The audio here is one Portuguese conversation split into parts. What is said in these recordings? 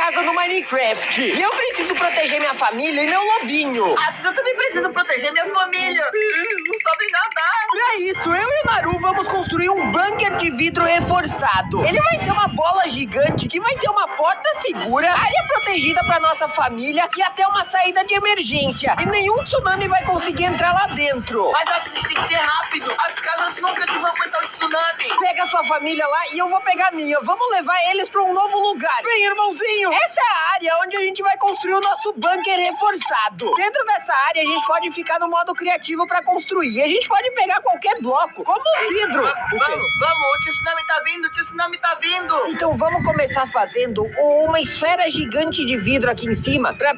casa no Minecraft. E eu preciso proteger minha família e meu lobinho. Ah, eu também preciso proteger minha família. Eles não sabem nadar. Pra isso, eu e o Naru vamos construir um bunker de vidro reforçado. Ele vai ser uma bola gigante que vai ter uma porta segura, área protegida pra nossa família e até uma saída de emergência. E nenhum tsunami vai conseguir entrar lá dentro. Mas a gente tem que ser rápido. As casas nunca vão aguentar o tsunami. Pega sua família lá e eu vou pegar a minha. Vamos levar eles pra um novo lugar. Vem, irmãozinho. Essa é a área onde a gente vai construir o nosso bunker reforçado. Dentro dessa área, a gente pode ficar no modo criativo pra construir. E a gente pode pegar qualquer bloco, como o vidro. Vamos, o tsunami tá vindo, o tsunami tá vindo. Então vamos começar fazendo uma esfera gigante de vidro aqui em cima pra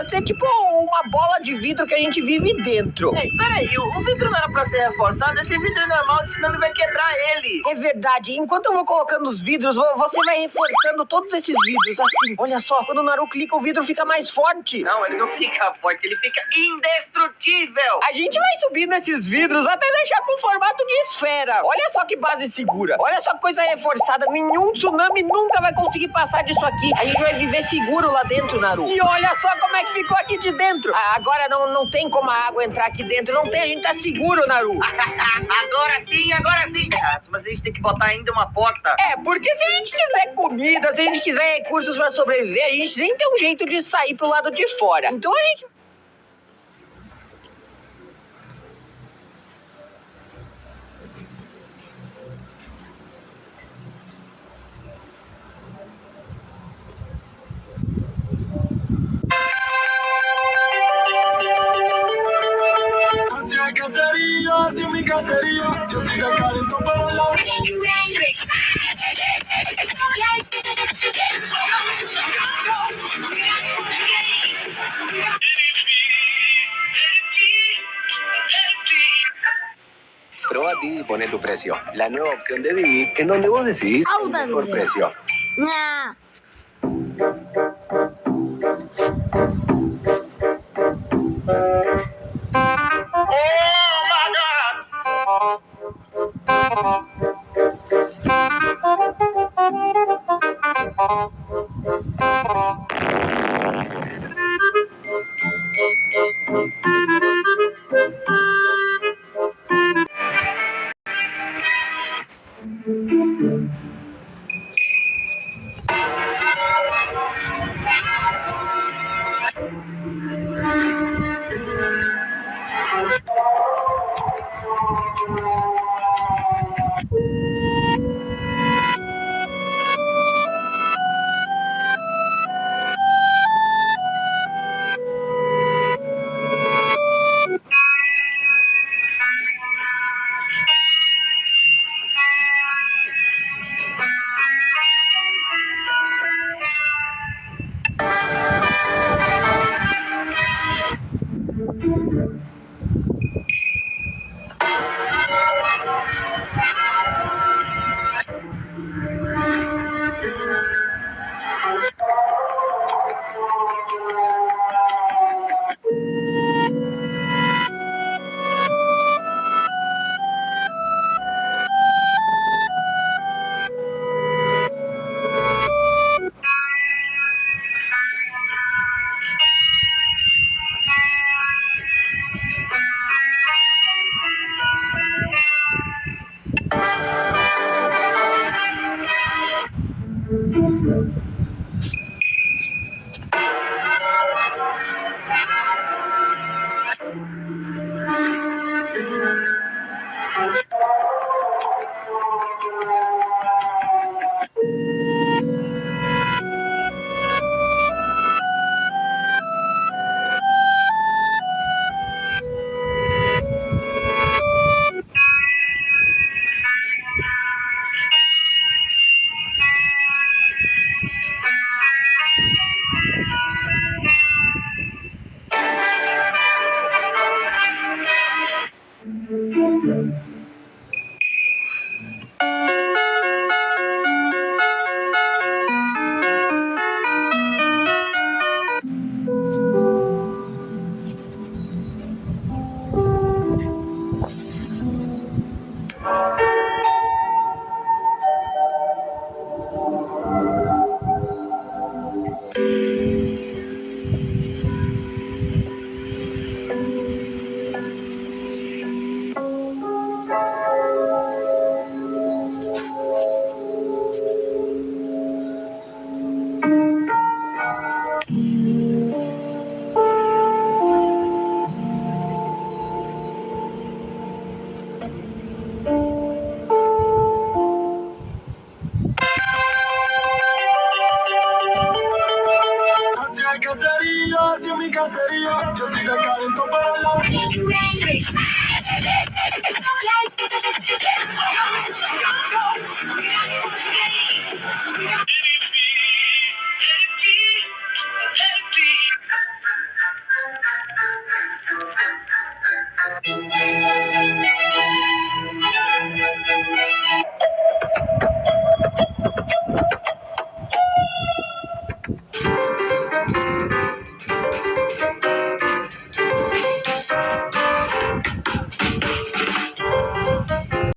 ser tipo uma bola de vidro que a gente vive dentro. Ei, peraí, o vidro não era pra ser reforçado? Esse vidro é normal, o tsunami vai quebrar ele. É verdade. Enquanto eu vou colocando os vidros, você vai reforçando todos esses vidros assim. Olha só, quando o Naru clica, o vidro fica mais forte. Não, ele não fica forte, ele fica indestrutível. A gente vai subindo esses vidros até deixar com formato de esfera. Olha só que base segura. Olha só que coisa reforçada. Nenhum tsunami nunca vai conseguir passar disso aqui. A gente vai viver seguro lá dentro, Naru. E olha só como é que ficou aqui de dentro. Agora não tem como a água entrar aqui dentro. Não tem, a gente tá seguro, Naru. Agora sim, agora sim. Mas a gente tem que botar ainda uma porta. É, porque se a gente quiser comida, se a gente quiser recursos pra sobreviver, a gente nem tem um jeito de sair pro lado de fora. Então a gente... Hacía mi cacería, yo soy de calentón pero la... Proba Didi y pone tu precio. La nueva opción de Didi en donde vos decidís el mejor precio. Nah.